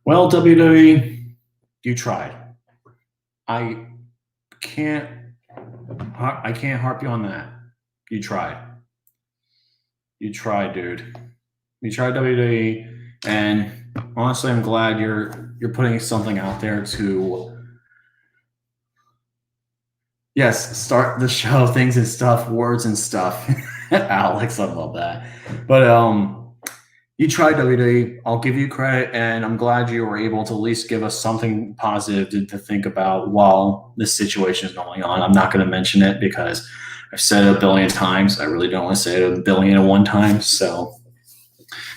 Well, WWE, you tried. I can't. I can't harp you on that. You tried. You tried, dude. You tried WWE, and honestly, I'm glad you're putting something out there to, yes, start the show, things and stuff, words and stuff. Alex, I love that. But you tried WWE. I'll give you credit, and I'm glad you were able to at least give us something positive to think about while this situation is going on. I'm not going to mention it because I've said it a billion times. I really don't want to say it a billion and one times. So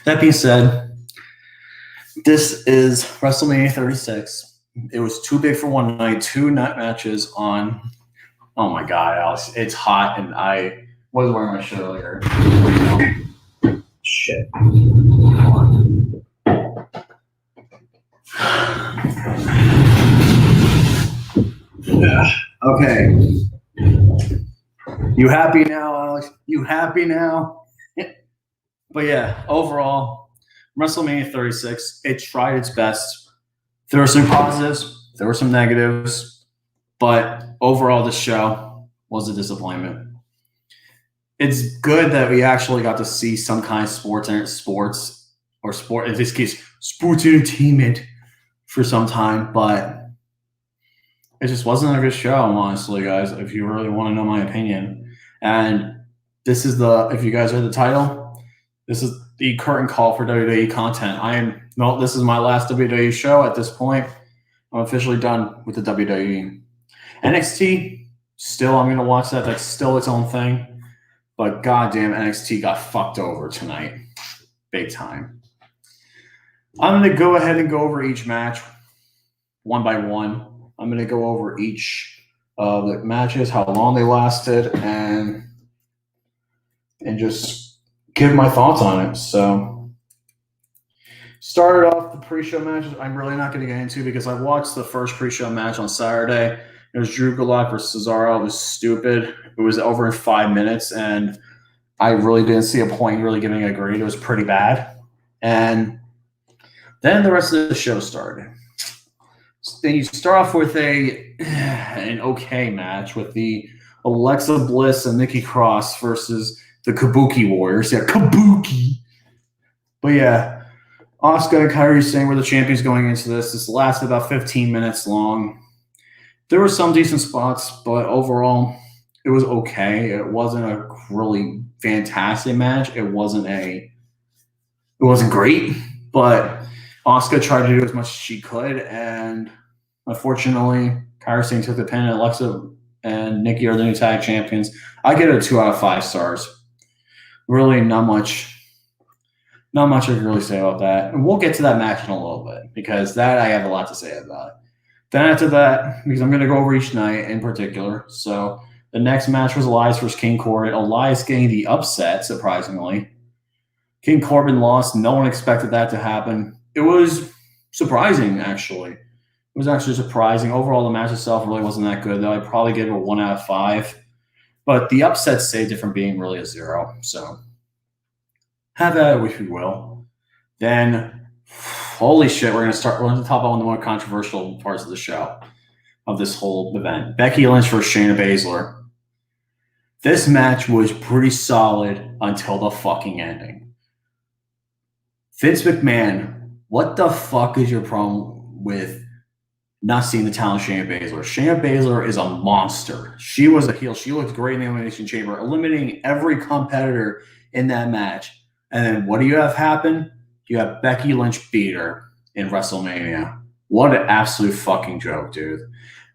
that being said, this is WrestleMania 36. It was too big for one night. 2 night matches on. Oh my God, Alex! It's hot, and I was wearing my shirt earlier. Shit. Okay. You happy now, Alex? You happy now? But yeah, overall, WrestleMania 36, it tried its best. There were some positives, there were some negatives, but overall, the show was a disappointment. It's good that we actually got to see some kind of sports in this case, sports entertainment for some time, but it just wasn't a good show, honestly, guys, if you really want to know my opinion. And this is if you guys read the title, this is the curtain call for WWE content. This is my last WWE show at this point. I'm officially done with the WWE. NXT, still, I'm going to watch that. That's still its own thing. But goddamn, NXT got fucked over tonight. Big time. I'm going to go ahead and go over each match one by one. I'm going to go over each of the matches, how long they lasted, and just give my thoughts on it. So, started off the pre-show matches. I'm really not going to get into because I watched the first pre-show match on Saturday. It was Drew Gulak versus Cesaro. It was stupid. It was over in 5 minutes, and I really didn't see a point really giving a grade. It was pretty bad. And then the rest of the show started. Then you start off with an okay match with the Alexa Bliss and Nikki Cross versus the Kabuki Warriors. Yeah, Kabuki. But yeah, Asuka and Kairi Sane were the champions going into this. This lasted about 15 minutes long. There were some decent spots, but overall, it was okay. It wasn't a really fantastic match. It wasn't great, but Asuka tried to do as much as she could, and unfortunately, Kairi Sane took the pin, and Alexa and Nikki are the new tag champions. I get a 2 out of 5 stars. Really, not much I can really say about that. And we'll get to that match in a little bit because that I have a lot to say about. Then after that, because I'm going to go over each night in particular. So the next match was Elias versus King Corbin. Elias getting the upset, surprisingly. King Corbin lost. No one expected that to happen. It was surprising, actually. It was actually surprising. Overall, the match itself really wasn't that good, though. I'd probably give it a 1 out of 5. But the upset saved it from being really a 0. So have that if you will. Then, holy shit, we're going to talk about one of the more controversial parts of the show, of this whole event. Becky Lynch versus Shayna Baszler. This match was pretty solid until the fucking ending. Vince McMahon, what the fuck is your problem with not seeing the talent of Shayna Baszler? Shayna Baszler is a monster. She was a heel. She looked great in the Elimination Chamber, eliminating every competitor in that match. And then what do you have happen? You have Becky Lynch beat her in WrestleMania. What an absolute fucking joke, dude.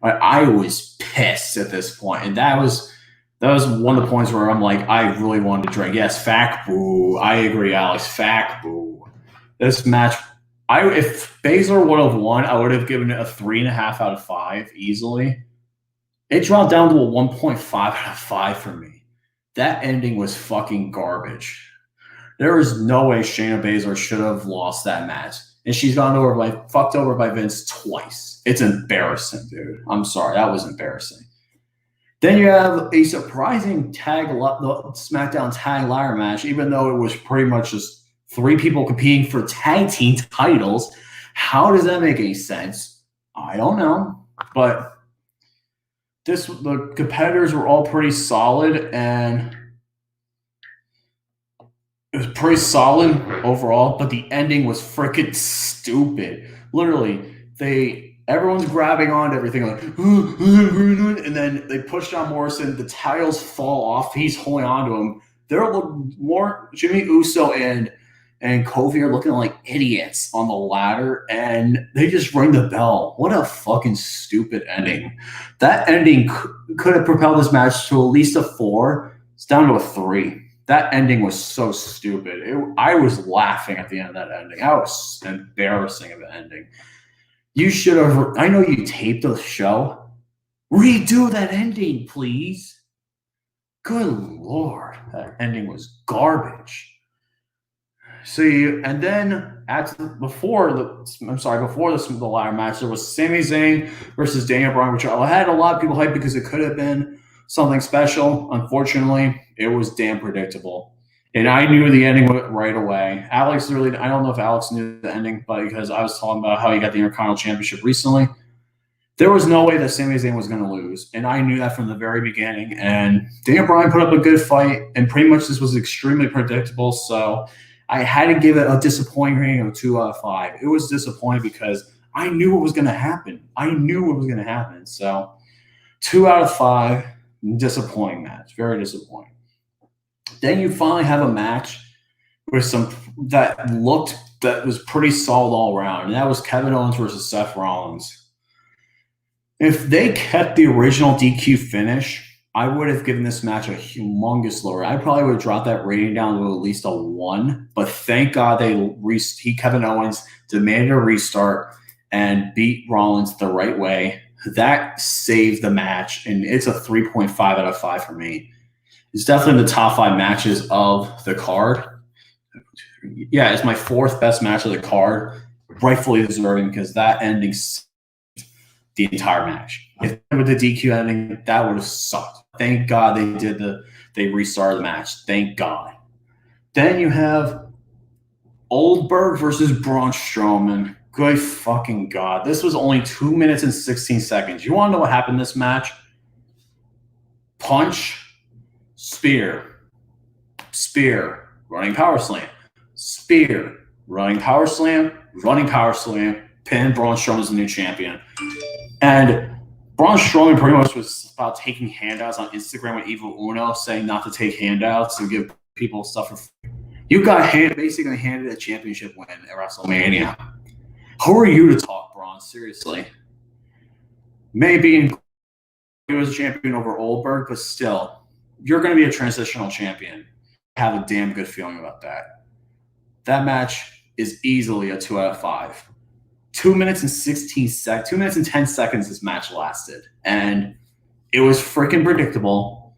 I was pissed at this point. And that was one of the points where I'm like, I really wanted to drink. Yes, fact boo. I agree, Alex. Fact boo. This match, if Baszler would have won, I would have given it a 3.5 out of 5 easily. It dropped down to a 1.5 out of 5 for me. That ending was fucking garbage. There is no way Shayna Baszler should have lost that match. And she's fucked over by Vince twice. It's embarrassing, dude. I'm sorry. That was embarrassing. Then you have a surprising SmackDown tag ladder match, even though it was pretty much just 3 people competing for tag team titles. How does that make any sense? I don't know. But the competitors were all pretty solid, and it was pretty solid overall, but the ending was freaking stupid. Literally, everyone's grabbing onto everything like, and then they push down Morrison. The tiles fall off. He's holding onto him. They're more Jimmy Uso and Kofi are looking like idiots on the ladder, and they just ring the bell. What a fucking stupid ending! That ending could have propelled this match to at least a 4. It's down to a 3. That ending was so stupid. I was laughing at the end of that ending. That was embarrassing of an ending. You should have. I know you taped the show. Redo that ending, please. Good Lord, that ending was garbage. See, and then before the ladder match, there was Sami Zayn versus Daniel Bryan, which I had a lot of people hyped because it could have been something special. Unfortunately, it was damn predictable. And I knew the ending right away. I don't know if Alex knew the ending, but because I was talking about how he got the Intercontinental Championship recently, there was no way that Sami Zayn was going to lose. And I knew that from the very beginning. And Daniel Bryan put up a good fight, and pretty much this was extremely predictable. So I had to give it a disappointing rating of 2 out of 5. It was disappointing because I knew what was going to happen. So 2 out of 5. Disappointing match. Very disappointing. Then you finally have a match with that was pretty solid all around, and that was Kevin Owens versus Seth Rollins. If they kept the original DQ finish, I would have given this match a humongous lower. I probably would have dropped that rating down to at least a 1. But thank God Kevin Owens demanded a restart and beat Rollins the right way. That saved the match, and it's a 3.5 out of 5 for me. It's definitely in the top 5 matches of the card. Yeah, it's my 4th best match of the card, rightfully deserving because that ending saved the entire match. If with the DQ ending, that would have sucked. Thank God they restarted the match. Thank God. Then you have Goldberg versus Braun Strowman. Good fucking God. This was only 2 minutes and 16 seconds. You want to know what happened in this match? Punch, spear, running power slam, spear, running power slam, pin. Braun Strowman is the new champion. And Braun Strowman pretty much was about taking handouts on Instagram with Evil Uno, saying not to take handouts and give people stuff for free. You got basically handed a championship win at WrestleMania. Who are you to talk, Braun? Seriously. Maybe he was a champion over Goldberg, but still, you're going to be a transitional champion. I have a damn good feeling about that. That match is easily a 2 out of 5. 2 minutes and 2 minutes and 10 seconds this match lasted. And it was freaking predictable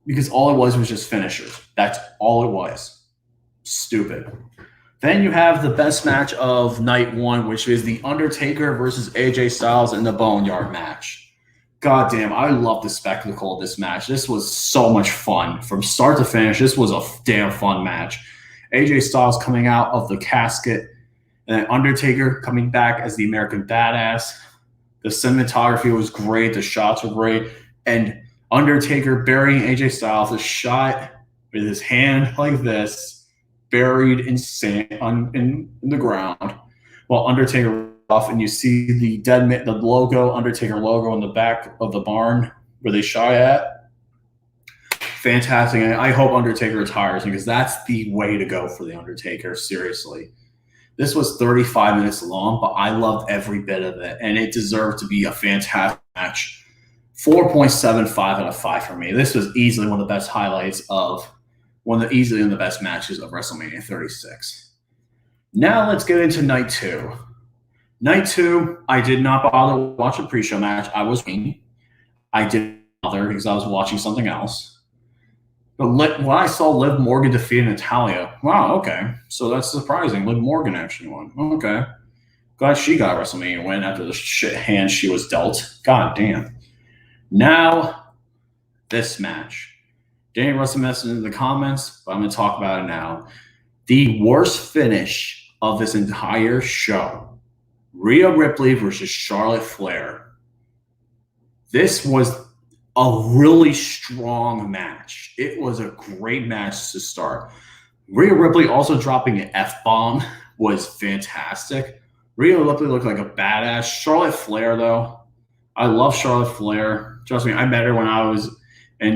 because all it was just finishers. That's all it was. Stupid. Then you have the best match of night 1, which is The Undertaker versus AJ Styles in the Boneyard match. God damn, I love the spectacle of this match. This was so much fun. From start to finish, this was a damn fun match. AJ Styles coming out of the casket, and then Undertaker coming back as the American Badass. The cinematography was great. The shots were great. And Undertaker burying AJ Styles, a shot with his hand like this, buried in sand in the ground, while Undertaker off, and you see the logo, Undertaker logo, in the back of the barn where they shot at. Fantastic, and I hope Undertaker retires because that's the way to go for the Undertaker. Seriously, this was 35 minutes long, but I loved every bit of it, and it deserved to be a fantastic match. 4.75 out of 5 for me. This was easily one of the best highlights of. Easily one of the best matches of WrestleMania 36. Now let's get into night 2. Night 2, I did not bother to watch a pre-show match. I didn't bother because I was watching something else. But when I saw Liv Morgan defeat Natalya, wow, okay. So that's surprising. Liv Morgan actually won. Okay. Glad she got a WrestleMania win after the shit hand she was dealt. God damn. Now, this match. Danny Russell messaged in the comments, but I'm going to talk about it now. The worst finish of this entire show. Rhea Ripley versus Charlotte Flair. This was a really strong match. It was a great match to start. Rhea Ripley also dropping an F-bomb was fantastic. Rhea Ripley looked like a badass. Charlotte Flair, though, I love Charlotte Flair. Trust me, I met her when I was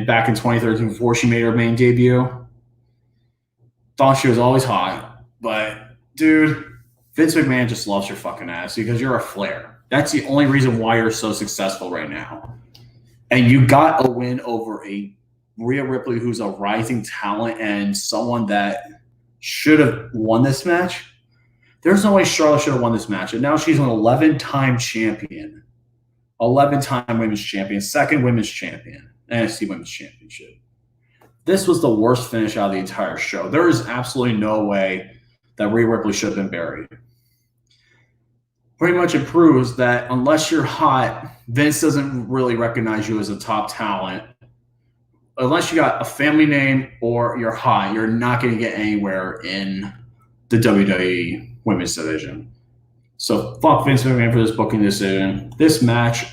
back in 2013 before she made her main debut. Thought she was always hot. But, dude, Vince McMahon just loves your fucking ass because you're a Flair. That's the only reason why you're so successful right now. And you got a win over a Rhea Ripley who's a rising talent and someone that should have won this match. There's no way Charlotte should have won this match. And now she's an 11-time champion. 11-time women's champion. Second women's champion. NXT Women's Championship. This was the worst finish out of the entire show. There is absolutely no way that Rhea Ripley should have been buried. Pretty much it proves that unless you're hot, Vince doesn't really recognize you as a top talent. Unless you got a family name or you're hot, you're not going to get anywhere in the WWE Women's Division. So fuck Vince McMahon for this booking decision. This match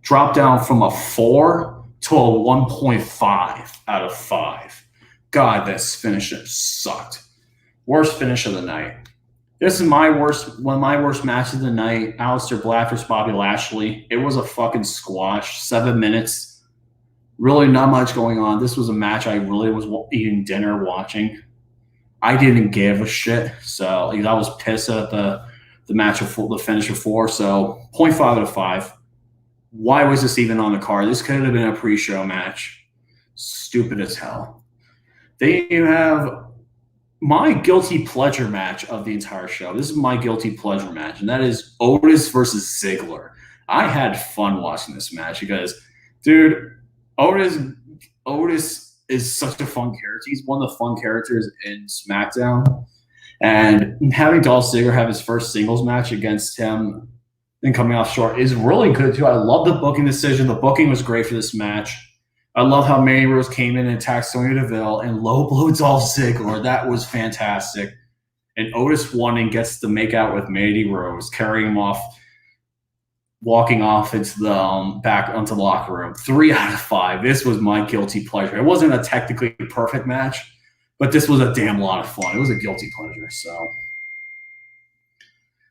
dropped down from a 4 to a 1.5 out of 5. God, this finish sucked. Worst finish of the night. This is one of my worst matches of the night. Aleister Black versus Bobby Lashley. It was a fucking squash. 7 minutes. Really not much going on. This was a match I really was eating dinner watching. I didn't give a shit. So I was pissed at the match before the finish before. So 0.5 out of 5. Why was this even on the card? This could have been a pre-show match. Stupid as hell. Then you have my guilty pleasure match of the entire show. This is my guilty pleasure match, and that is Otis versus Ziggler. I had fun watching this match because, dude, Otis is such a fun character. He's one of the fun characters in SmackDown. And having Dolph Ziggler have his first singles match against him and coming off short is really good, too. I love the booking decision. The booking was great for this match. I love how Mandy Rose came in and attacked Sonya Deville and low blow Dolph Ziggler. That was fantastic. And Otis won and gets to make out with Mandy Rose, carrying him off, walking off into the back onto the locker room. 3 out of 5. This was my guilty pleasure. It wasn't a technically perfect match, but this was a damn lot of fun. It was a guilty pleasure.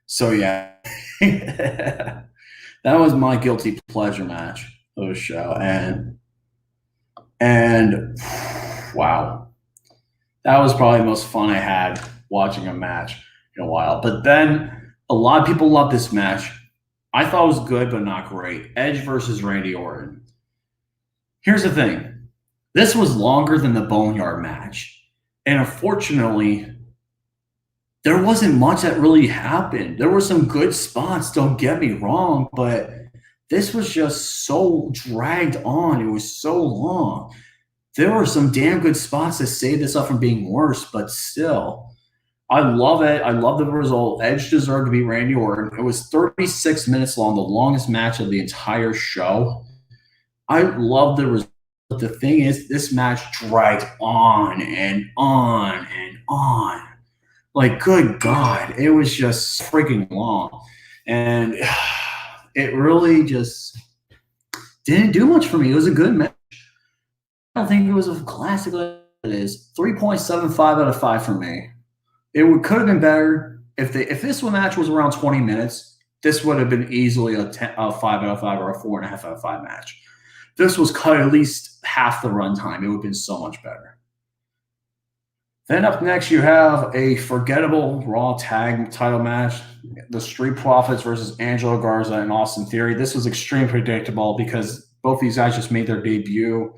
So yeah, that was my guilty pleasure match of the show. And wow, that was probably the most fun I had watching a match in a while. But then a lot of people love this match. I thought it was good, but not great. Edge versus Randy Orton. Here's the thing. This was longer than the Boneyard match. And unfortunately, there wasn't much that really happened. There were some good spots, don't get me wrong, but this was just so dragged on. It was so long. There were some damn good spots that saved this up from being worse, but still, I love it. I love the result. Edge deserved to beat Randy Orton. It was 36 minutes long, the longest match of the entire show. I love the result. But the thing is, this match dragged on and on and on. Like, good God, it was just freaking long. And it really just didn't do much for me. It was a good match. I don't think it was a classic like it is. 3.75 out of 5 for me. Could have been better. If this one match was around 20 minutes, this would have been easily a 5 out of 5 or a 4.5 out of 5 match. This was cut at least half the runtime. It would have been so much better. Then up next, you have a forgettable Raw Tag title match. The Street Profits versus Angelo Garza and Austin Theory. This was extremely predictable because both these guys just made their debut.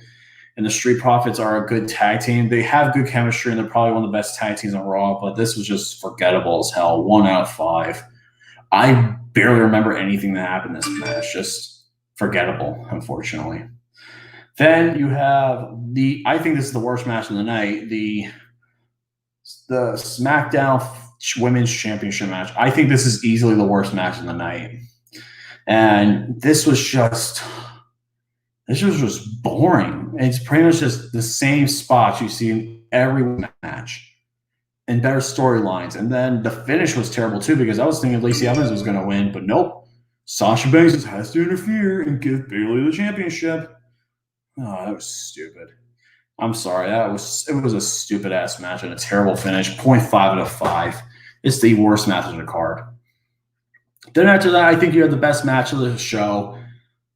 And the Street Profits are a good tag team. They have good chemistry, and they're probably one of the best tag teams on Raw. But this was just forgettable as hell. 1 out of 5. I barely remember anything that happened in this match. Just forgettable, unfortunately. Then you have I think this is the worst match of the night, the SmackDown Women's Championship match. I think this is easily the worst match of the night. And this was just boring. It's pretty much just the same spots you see in every match. and better storylines. And then the finish was terrible too because I was thinking Lacey Evans was going to win, but nope. Sasha Banks has to interfere and give Bayley the championship. Oh, that was stupid. I'm sorry. It was a stupid ass match and a terrible finish. 0.5 out of 5. It's the worst match of the card. Then after that, I think you had the best match of the show,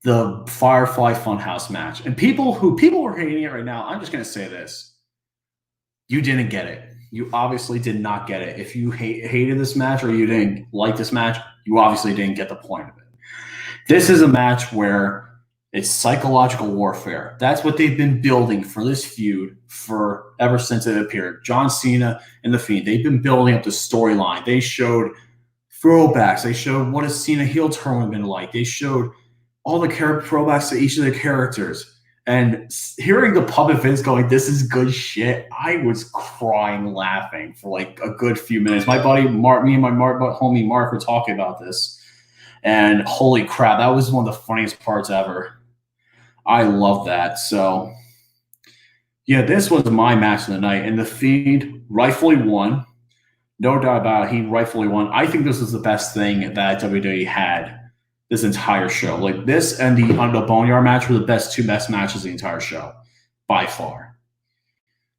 the Firefly Funhouse match. And people were hating it right now, I'm just going to say this. You didn't get it. You obviously did not get it. If you hated this match or you didn't like this match, you obviously didn't get the point of it. This is a match where it's psychological warfare. That's what they've been building for this feud for ever since it appeared. John Cena and The Fiend, they've been building up the storyline. They showed throwbacks. They showed what a Cena heel turn would have been like. They showed all the throwbacks to each of the characters. And hearing the puppet Vince going, this is good shit, I was crying laughing for like a good few minutes. My buddy Mark, me and my homie Mark were talking about this. And holy crap, that was one of the funniest parts ever. I love that. So, yeah, this was my match of the night. And The Fiend rightfully won. No doubt about it, he rightfully won. I think this is the best thing that WWE had this entire show. Like this and the Boneyard match were the two best matches of the entire show, by far.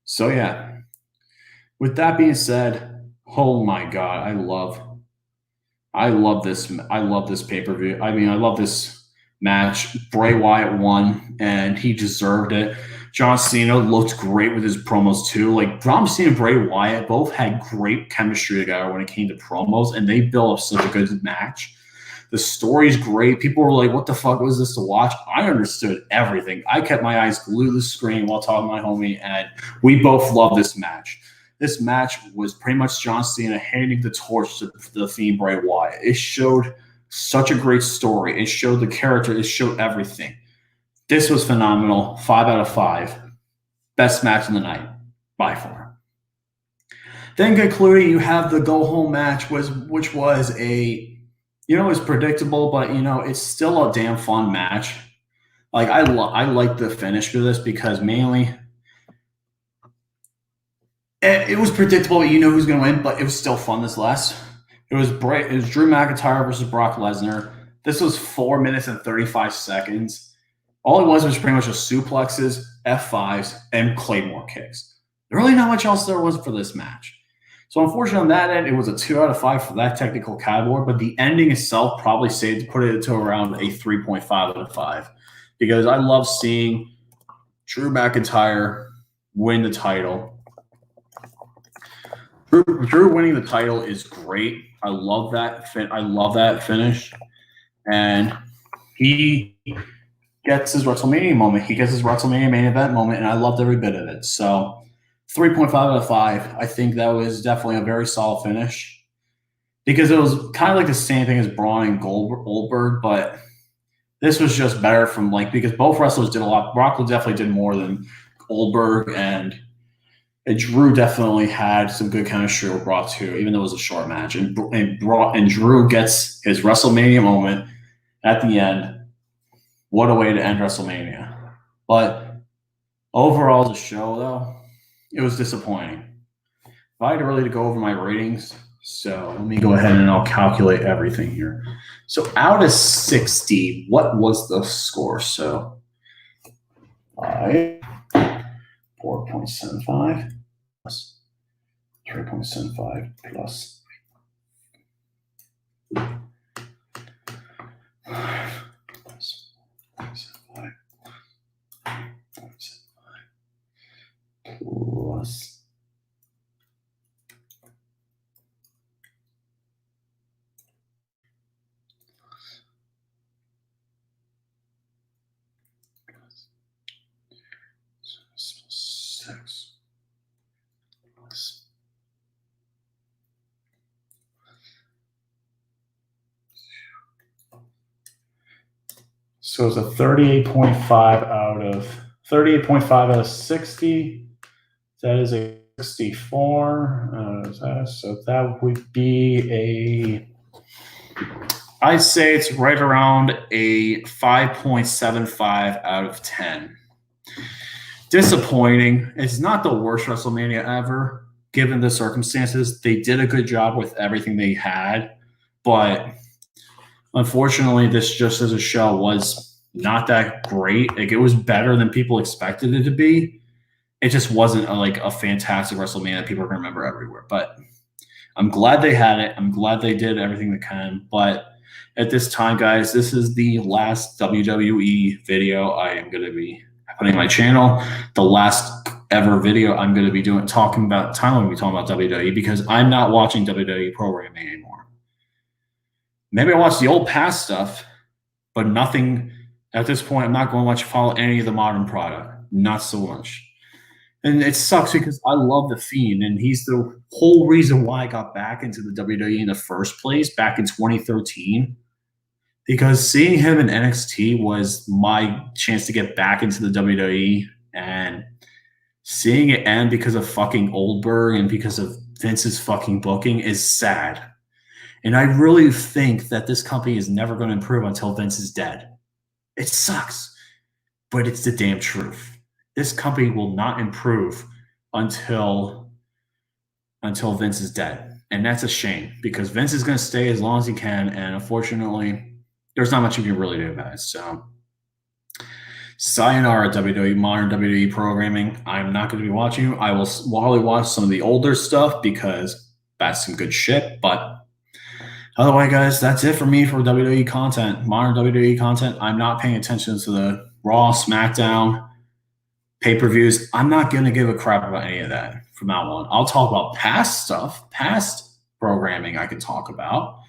So yeah. With that being said, oh my God, I love this. I love this pay-per-view. I mean, I love this match. Bray Wyatt won, and he deserved it. John Cena looked great with his promos too. Like John Cena and Bray Wyatt both had great chemistry together when it came to promos, and they built up such a good match. The story's great. People were like, what the fuck was this to watch? I understood everything. I kept my eyes glued to the screen while talking to my homie, and we both loved this match. This match was pretty much John Cena handing the torch to The Fiend Bray Wyatt. It showed such a great story. It showed the character. It showed everything. This was phenomenal. 5 out of 5. Best match of the night, by far. Then concluding, you have the go-home match, which was a, it's predictable, but, it's still a damn fun match. Like, I like the finish for this because mainly it was predictable. You know who's going to win, but it was still fun nonetheless. It was Drew McIntyre versus Brock Lesnar. This was 4 minutes and 35 seconds. All it was pretty much just suplexes, F5s, and Claymore kicks. Really not much else there was for this match. So unfortunately on that end, it was a 2 out of 5 for that technical category, but the ending itself probably put it to around a 3.5 out of 5 because I love seeing Drew McIntyre win the title. Drew winning the title is great. I love that. I love that finish, and he gets his WrestleMania moment. He gets his WrestleMania main event moment, and I loved every bit of it. So 3.5 out of 5. I think that was definitely a very solid finish because it was kind of like the same thing as Braun and Goldberg, but this was just better because both wrestlers did a lot. Brock definitely did more than Goldberg, and Drew definitely had some good chemistry with Brock too, even though it was a short match. And Drew gets his WrestleMania moment at the end. What a way to end WrestleMania. But overall, the show, though, it was disappointing. If I had to go over my ratings, so let me go ahead and I'll calculate everything here. So out of 60, what was the score? So 4.75 plus 3.75 plus 5.75 plus six plus so it's a 38.5 out of 60. That is a 64. So that would be I'd say it's right around a 5.75 out of 10. Disappointing. It's not the worst WrestleMania ever, given the circumstances. They did a good job with everything they had, but unfortunately, this just as a show was not that great. Like, it was better than people expected it to be. It just wasn't a fantastic WrestleMania that people are going to remember everywhere. But I'm glad they had it. I'm glad they did everything they can. But at this time, guys, this is the last WWE video I am going to be putting on my channel. The last ever video I'm going to be talking about WWE, because I'm not watching WWE programming anymore. Maybe I watch the old past stuff, but nothing at this point. I'm not going to follow any of the modern product. Not so much. And it sucks because I love The Fiend, and he's the whole reason why I got back into the WWE in the first place back in 2013. Because seeing him in NXT was my chance to get back into the WWE, and seeing it end because of fucking Goldberg and because of Vince's fucking booking is sad. And I really think that this company is never going to improve until Vince is dead. It sucks, but it's the damn truth. This company will not improve until Vince is dead. And that's a shame, because Vince is going to stay as long as he can. And unfortunately, there's not much you can really do about it. So, sayonara, WWE, modern WWE programming. I'm not going to be watching. I will probably watch some of the older stuff because that's some good shit. But otherwise, guys, that's it for me for WWE content, modern WWE content. I'm not paying attention to the Raw, SmackDown, pay-per-views. I'm not going to give a crap about any of that from now on. I'll talk about past stuff, past programming I can talk about,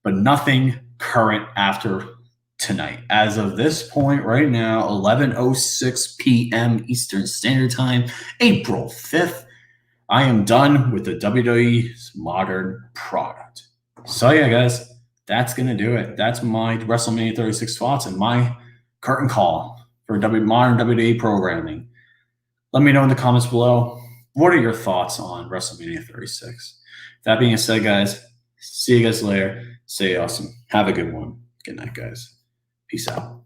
but nothing current after tonight. As of this point right now, 11:06 p.m. Eastern Standard Time, April 5th, I am done with the WWE's modern product. So yeah, guys, that's going to do it. That's my WrestleMania 36 thoughts and my curtain call for modern WWE programming. Let me know in the comments below, what are your thoughts on WrestleMania 36? That being said, guys, see you guys later. Stay awesome. Have a good one. Good night, guys. Peace out.